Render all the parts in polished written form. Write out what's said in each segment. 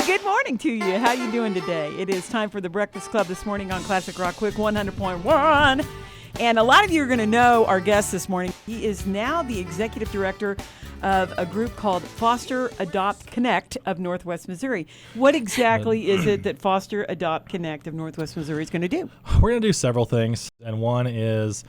Good morning to you. How you doing today? It is time for the Breakfast Club this morning on Classic Rock Quick 100.1. And a lot of you are going to know our guest this morning. He is now the executive director of a group called Foster Adopt Connect of Northwest Missouri. What exactly is it that Foster Adopt Connect of Northwest Missouri is going to do? We're going to do several things, and one is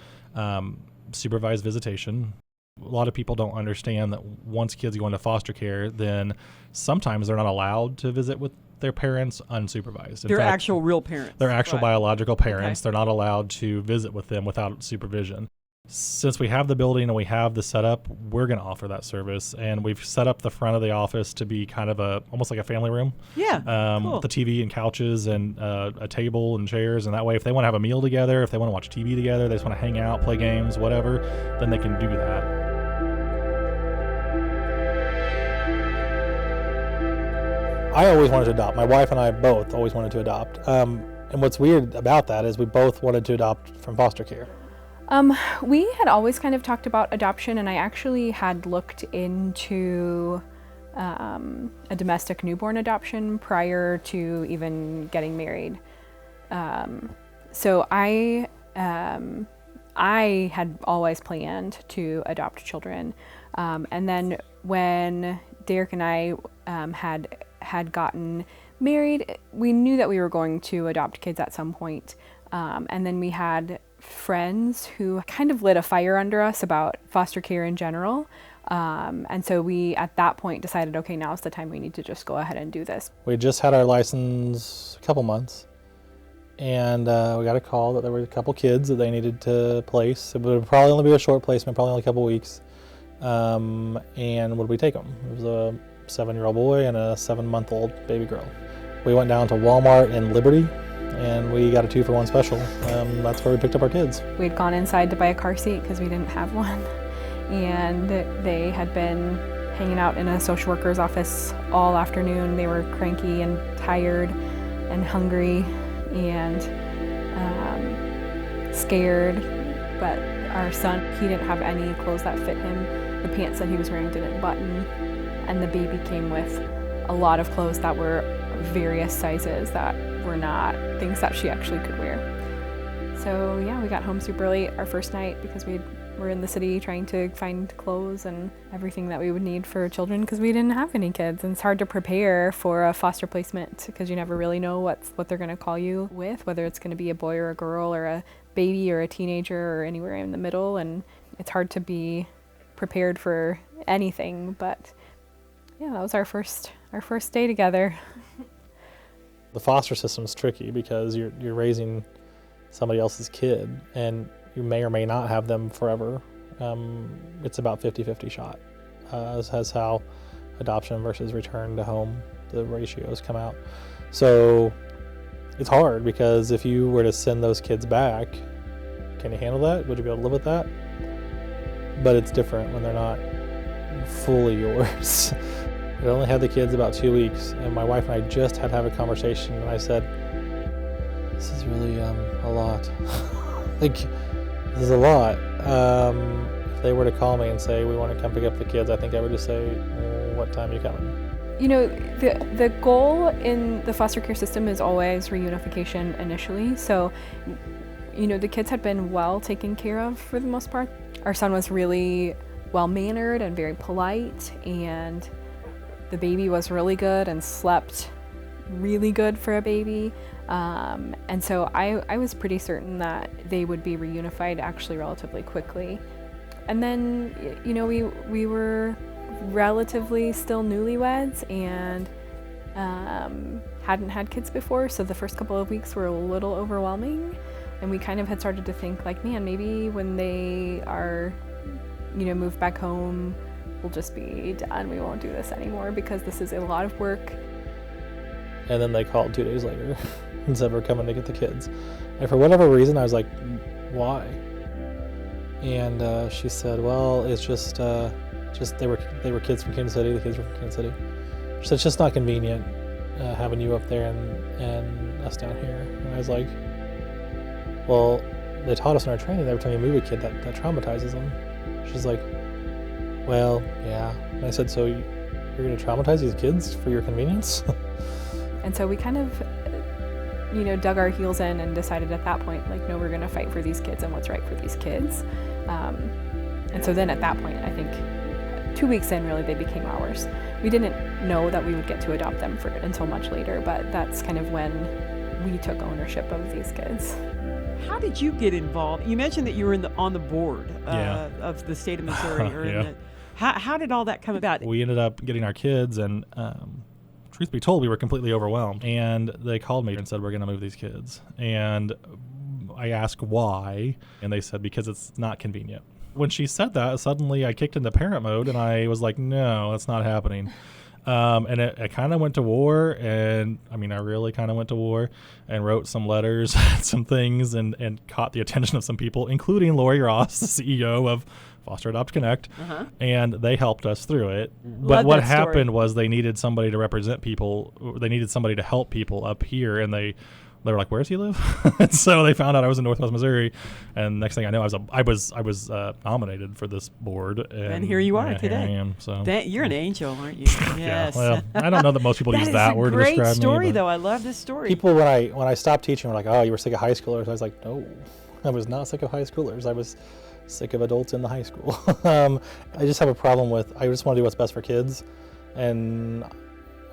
supervised visitation. A lot of people don't understand that once kids go into foster care, then sometimes they're not allowed to visit with their parents unsupervised. They're actual real parents. They're actual biological parents. Okay. They're not allowed to visit with them without supervision. Since we have the building and we have the setup, we're going to offer that service. And we've set up the front of the office to be kind of almost like a family room. Yeah, cool. With the TV and couches and a table and chairs. And that way, if they want to have a meal together, if they want to watch TV together, they just want to hang out, play games, whatever, then they can do that. I always wanted to adopt. My wife and I both always wanted to adopt. And what's weird about that is we both wanted to adopt from foster care. We had always kind of talked about adoption, and I actually had looked into a domestic newborn adoption prior to even getting married. So I had always planned to adopt children. And then when Derek and I had gotten married, we knew that we were going to adopt kids at some point. And then we had friends who kind of lit a fire under us about foster care in general. And so we, at that point, decided, okay, now's the time we need to just go ahead and do this. We just had our license a couple months, and we got a call that there were a couple kids that they needed to place. It would probably only be a short placement, probably only a couple weeks. And would we take them? It was a 7-year-old boy and a 7-month-old baby girl. We went down to Walmart in Liberty, and we got a 2-for-1 special. That's where we picked up our kids. We had gone inside to buy a car seat because we didn't have one. And they had been hanging out in a social worker's office all afternoon. They were cranky and tired and hungry and scared. But our son, he didn't have any clothes that fit him. The pants that he was wearing didn't button. And the baby came with a lot of clothes that were various sizes that were not things that she actually could wear. So yeah, we got home super late our first night because we were in the city trying to find clothes and everything that we would need for children because we didn't have any kids. And it's hard to prepare for a foster placement because you never really know what they're going to call you with, whether it's going to be a boy or a girl or a baby or a teenager or anywhere in the middle. And it's hard to be prepared for anything, but yeah, that was our first day together. The foster system's tricky because you're raising somebody else's kid, and you may or may not have them forever. It's about 50-50 shot. As how adoption versus return to home, the ratios come out. So it's hard because if you were to send those kids back, can you handle that? Would you be able to live with that? But it's different when they're not fully yours. I only had the kids about 2 weeks, and my wife and I just had to have a conversation, and I said, this is really a lot. Like, this is a lot. If they were to call me and say, we want to come pick up the kids, I think I would just say, well, what time are you coming? You know, the goal in the foster care system is always reunification initially. So, you know, the kids had been well taken care of for the most part. Our son was really well-mannered and very polite, and the baby was really good and slept really good for a baby. And so I was pretty certain that they would be reunified actually relatively quickly. And then, you know, we were relatively still newlyweds and hadn't had kids before, so the first couple of weeks were a little overwhelming. And we kind of had started to think like, man, maybe when they are, you know, moved back home, we'll just be done. We won't do this anymore because this is a lot of work. And then they called 2 days later and said we're coming to get the kids. And for whatever reason, I was like, why? And she said, well, it's just they were kids from Kansas City. The kids were from Kansas City. She said it's just not convenient having you up there and us down here. And I was like, well, they taught us in our training every time you move a kid that traumatizes them. She's like, well, yeah. And I said, so you're going to traumatize these kids for your convenience? And so we kind of, dug our heels in and decided at that point, like, no, we're going to fight for these kids and what's right for these kids. And so then at that point, I think 2 weeks in, really, they became ours. We didn't know that we would get to adopt them until much later, but that's kind of when we took ownership of these kids. How did you get involved? You mentioned that you were on the board of the state of Missouri. How did all that come about? We ended up getting our kids, and truth be told, we were completely overwhelmed. And they called me and said, we're going to move these kids. And I asked why, and they said, because it's not convenient. When she said that, suddenly I kicked into parent mode, and I was like, no, that's not happening. And it kind of went to war, and I really kind of went to war and wrote some letters, some things, and caught the attention of some people, including Lori Ross, the CEO of Foster Adopt Connect, and they helped us through it. But what happened was they needed somebody to represent people. They needed somebody to help people up here, and they were like, "Where does he live?" And so they found out I was in Northwest Missouri, and next thing I know, I was nominated for this board, and here you are today. Here I am. So you're an angel, aren't you? Yes. Yeah. Well, I don't know that most people use that word to describe me. Great story, though. I love this story. People, when I stopped teaching, were like, "Oh, you were sick of high schoolers." I was like, "No, I was not sick of high schoolers. I was sick of adults in the high school." I just have a problem with. I just want to do what's best for kids, and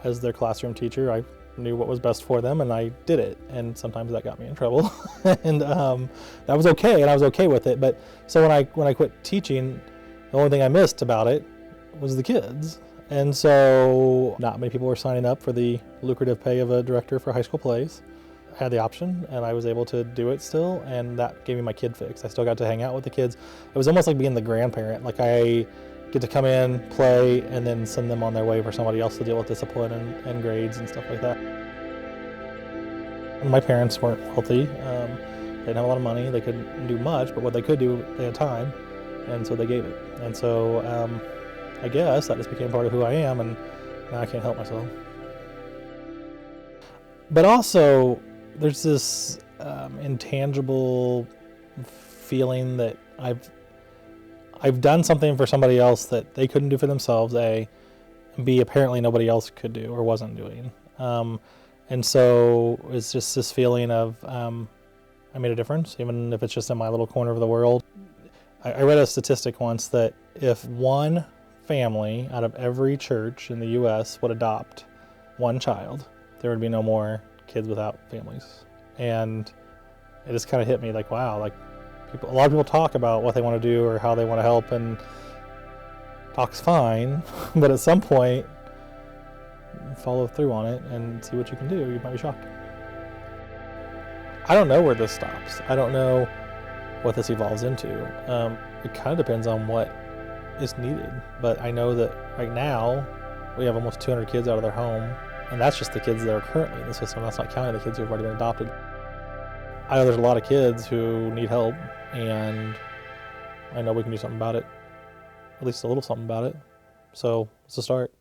as their classroom teacher, I knew what was best for them, and I did it. And sometimes that got me in trouble, and that was okay, and I was okay with it. But so when I quit teaching, the only thing I missed about it was the kids. And so not many people were signing up for the lucrative pay of a director for high school plays. I had the option, and I was able to do it still, and that gave me my kid fix. I still got to hang out with the kids. It was almost like being the grandparent. Like, I get to come in, play, and then send them on their way for somebody else to deal with discipline and grades and stuff like that. And my parents weren't wealthy. They didn't have a lot of money. They couldn't do much, but what they could do, they had time, and so they gave it. And so I guess that just became part of who I am, and now I can't help myself. But also, there's this intangible feeling that I've done something for somebody else that they couldn't do for themselves, A, and B, apparently nobody else could do or wasn't doing. And so it's just this feeling of I made a difference, even if it's just in my little corner of the world. I read a statistic once that if one family out of every church in the U.S. would adopt one child, there would be no more kids without families. And it just kind of hit me like, wow, like a lot of people talk about what they want to do or how they want to help, and talk's fine, but at some point, follow through on it and see what you can do. You might be shocked. I don't know where this stops. I don't know what this evolves into. It kind of depends on what is needed, but I know that right now we have almost 200 kids out of their home, and that's just the kids that are currently in the system. That's not counting the kids who have already been adopted. I know there's a lot of kids who need help, and I know we can do something about it, at least a little something about it. So it's a start.